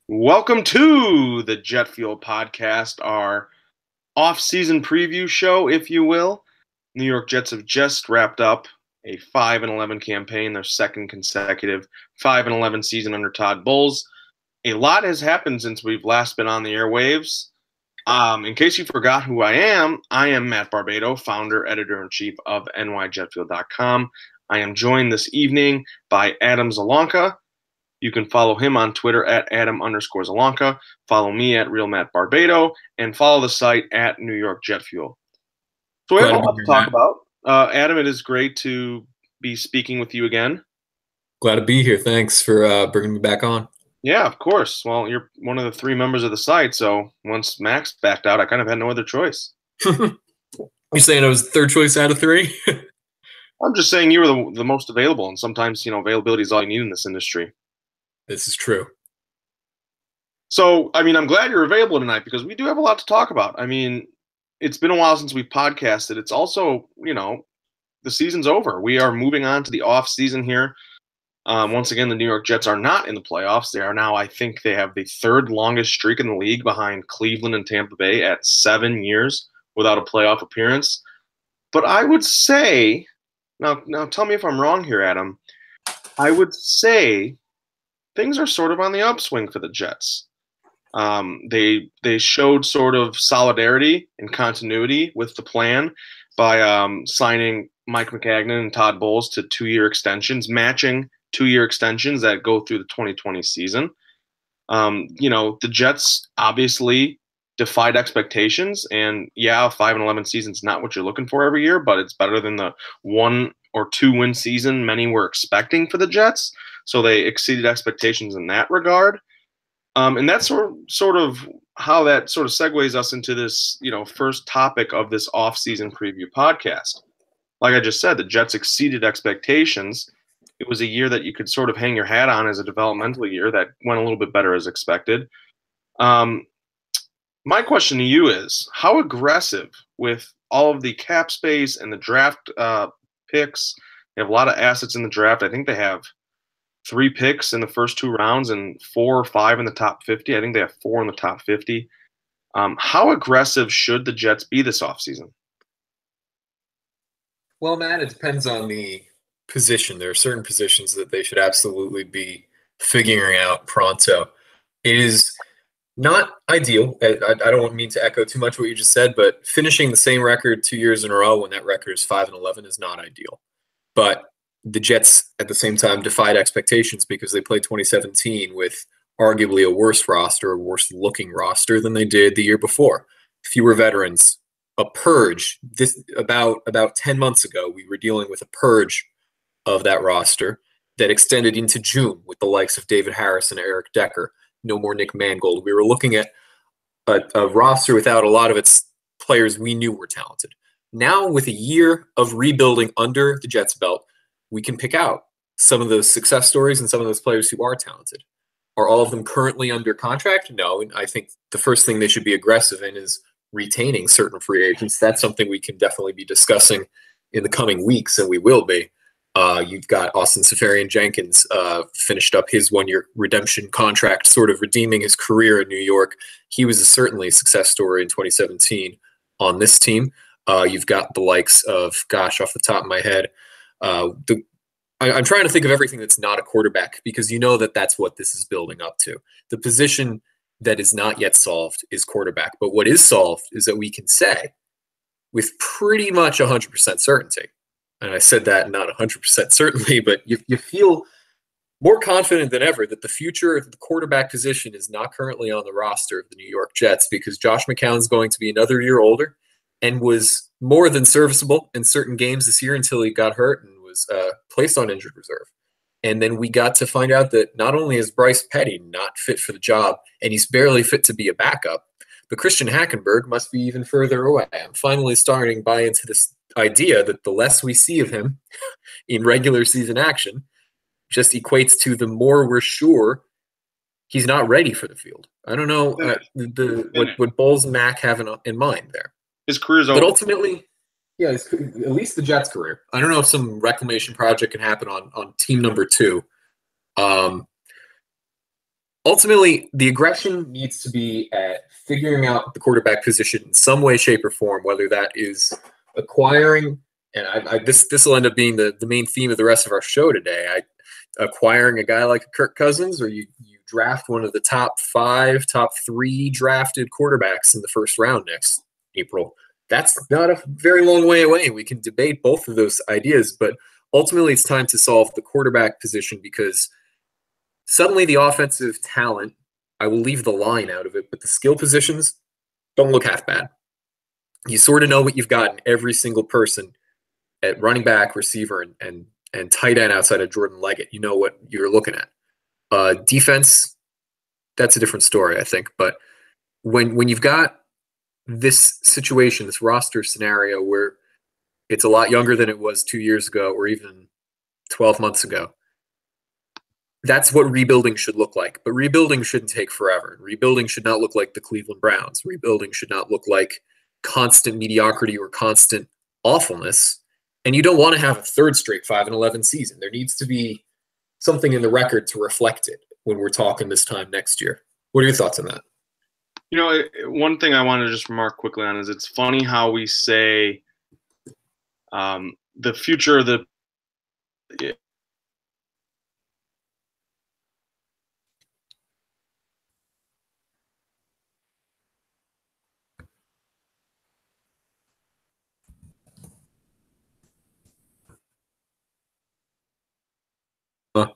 Welcome to the Jet Fuel Podcast, our off-season preview show, if you will. New York Jets have just wrapped up a 5-11 campaign, their second consecutive 5-11 season under Todd Bowles. A lot has happened since we've last been on the airwaves. In case you forgot who I am Matt Barbado, founder, editor-in-chief of nyjetfuel.com. I am joined this evening by Adam Zalanka. You can follow him on Twitter at Adam_Zalanka. Follow me at Real Matt Barbado, and follow the site at New York Jet Fuel. So we have a lot to talk about. Adam, it is great to be speaking with you again. Glad to be here. Thanks for bringing me back on. Yeah, of course. Well, you're one of the three members of the site, so once Max backed out, I kind of had no other choice. You're saying I was third choice out of three? I'm just saying you were the most available, and sometimes, availability is all you need in this industry. This is true. So, I'm glad you're available tonight because we do have a lot to talk about. It's been a while since we've podcasted. It's also, the season's over. We are moving on to the off season here. Once again, the New York Jets are not in the playoffs. They are now, I think they have the third longest streak in the league behind Cleveland and Tampa Bay at 7 years without a playoff appearance. But I would say, now tell me if I'm wrong here, Adam. I would say things are sort of on the upswing for the Jets. They showed sort of solidarity and continuity with the plan by signing Mike Maccagnan and Todd Bowles to 2-year extensions, matching 2-year extensions that go through the 2020 season. The Jets obviously defied expectations, and yeah, a 5-11 season is not what you're looking for every year, but it's better than the 1 or 2 win season many were expecting for the Jets. So they exceeded expectations in that regard. And that's sort of how that sort of segues us into this, first topic of this off-season preview podcast. Like I just said, the Jets exceeded expectations. It was a year that you could sort of hang your hat on as a developmental year that went a little bit better as expected. My question to you is, how aggressive with all of the cap space and the draft picks? They have a lot of assets in the draft. I think they have 3 picks in the first 2 rounds and 4 or 5 in the top 50. I think they have 4 in the top 50. How aggressive should the Jets be this offseason? Well, Matt, it depends on the position. There are certain positions that they should absolutely be figuring out pronto. It is not ideal. I don't mean to echo too much what you just said, but finishing the same record 2 years in a row when that record is 5-11 is not ideal. But the Jets, at the same time, defied expectations because they played 2017 with arguably a worse roster, a worse-looking roster than they did the year before. Fewer veterans, a purge. About 10 months ago, we were dealing with a purge of that roster that extended into June with the likes of David Harris and Eric Decker. No more Nick Mangold. We were looking at a roster without a lot of its players we knew were talented. Now, with a year of rebuilding under the Jets' belt, we can pick out some of those success stories and some of those players who are talented. Are all of them currently under contract? No. And I think the first thing they should be aggressive in is retaining certain free agents. That's something we can definitely be discussing in the coming weeks, and we will be. You've got Austin Seferian-Jenkins finished up his 1-year redemption contract, sort of redeeming his career in New York. He was certainly a success story in 2017 on this team. You've got the likes of, off the top of my head, I'm trying to think of everything that's not a quarterback because that's what this is building up to. The position that is not yet solved is quarterback. But what is solved is that we can say with pretty much 100% certainty, and I said that not 100% certainly, but you feel more confident than ever that the future of the quarterback position is not currently on the roster of the New York Jets because Josh McCown is going to be another year older and was more than serviceable in certain games this year until he got hurt and was placed on injured reserve. And then we got to find out that not only is Bryce Petty not fit for the job, and he's barely fit to be a backup, but Christian Hackenberg must be even further away. I'm finally starting to buy into this idea that the less we see of him in regular season action just equates to the more we're sure he's not ready for the field. I don't know what Bowles and Mack have in mind there. His career's over. But ultimately, yeah, at least the Jets' career. I don't know if some reclamation project can happen on team number 2. ultimately, the aggression needs to be at figuring out the quarterback position in some way, shape, or form, whether that is acquiring, and this will end up being the main theme of the rest of our show today. Acquiring a guy like Kirk Cousins, or you draft one of the top 5, top 3 drafted quarterbacks in the first round next April. That's not a very long way away. We can debate both of those ideas, but ultimately it's time to solve the quarterback position because suddenly the offensive talent, I will leave the line out of it, but the skill positions don't look half bad. You sort of know what you've got in every single person at running back, receiver, and tight end outside of Jordan Leggett. You know what you're looking at. Defense, that's a different story, I think. But when you've got this situation, this roster scenario where it's a lot younger than it was 2 years ago or even 12 months ago, that's what rebuilding should look like. But rebuilding shouldn't take forever. Rebuilding should not look like the Cleveland Browns. Rebuilding should not look like constant mediocrity or constant awfulness. And you don't want to have a third straight 5-11 season. There needs to be something in the record to reflect it when we're talking this time next year. What are your thoughts on that? You know, one thing I want to just remark quickly on is it's funny how we say the future of the Huh?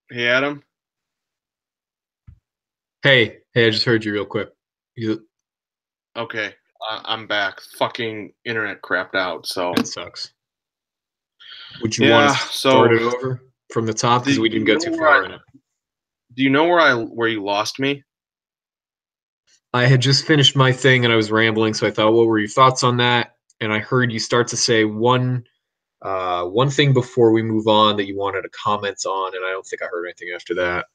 Hey Adam. Hey, I just heard you real quick. Okay, I'm back. Fucking internet crapped out. So That sucks. Would you want yeah, to start so it over? from the top because we didn't go too far in it. Do you know where you lost me? I had just finished my thing and I was rambling, so I thought, what were your thoughts on that? And I heard you start to say one thing before we move on that you wanted to comment on, and I don't think I heard anything after that.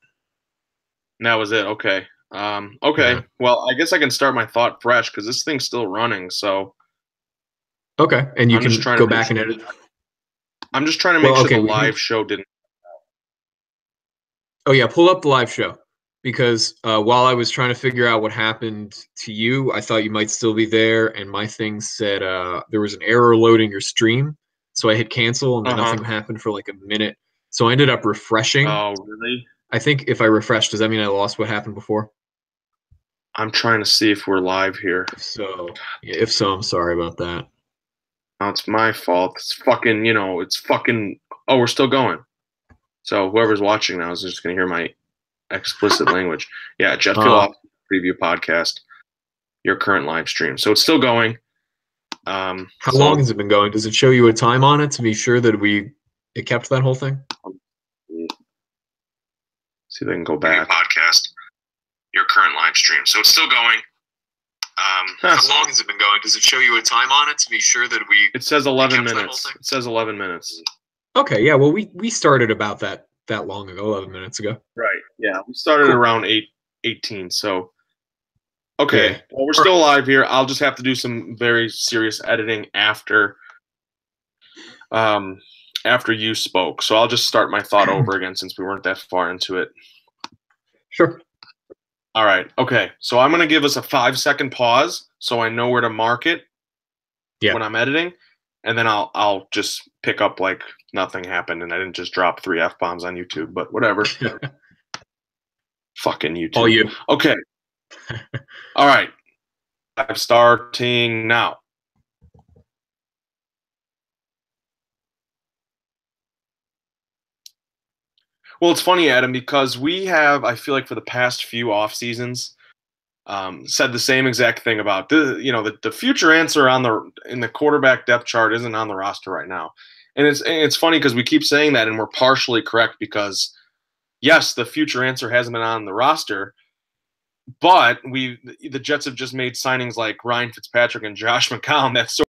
And that was it. Okay. Okay. Yeah. Well, I guess I can start my thought fresh because this thing's still running. So Okay, and you I'm just can trying go to make back and sure, edit. I'm just trying to make Well, sure okay, the we can. live show didn't. Oh yeah, pull up the live show because while I was trying to figure out what happened to you, I thought you might still be there, and my thing said there was an error loading your stream, so I hit cancel, and then Uh-huh. nothing happened for like a minute. So I ended up refreshing. Oh, really? I think if I refresh, does that mean I lost what happened before? I'm trying to see if we're live here. If so, I'm sorry about that. Oh, it's my fault. It's fucking, it's fucking. Oh, we're still going. So whoever's watching now is just going to hear my explicit language. Yeah, Jet Fuel Off Preview Podcast, your current live stream. So it's still going. How long has it been going? Does it show you a time on it to be sure that it kept that whole thing? See if I can go back. Podcast, your current live stream. So it's still going. How long has it been going? Does it show you a time on it to be sure that It says 11 minutes. It says 11 minutes. Okay, yeah. Well, we started about that long ago, 11 minutes ago. Right. Yeah, we started around 8:18. So okay. Yeah. Well, we're still live here. I'll just have to do some very serious editing after you spoke. So I'll just start my thought over again since we weren't that far into it. Sure. All right. Okay. So I'm going to give us a 5-second pause so I know where to mark it when I'm editing. And then I'll just pick up like nothing happened and I didn't just drop 3 F-bombs on YouTube, but whatever. Fucking YouTube. All you. Okay. All right. I'm starting now. Well, it's funny, Adam, because we have, I feel like for the past few off seasons, said the same exact thing about the future answer in the quarterback depth chart isn't on the roster right now, and it's funny because we keep saying that and we're partially correct because yes, the future answer hasn't been on the roster, but the Jets have just made signings like Ryan Fitzpatrick and Josh McCown that sort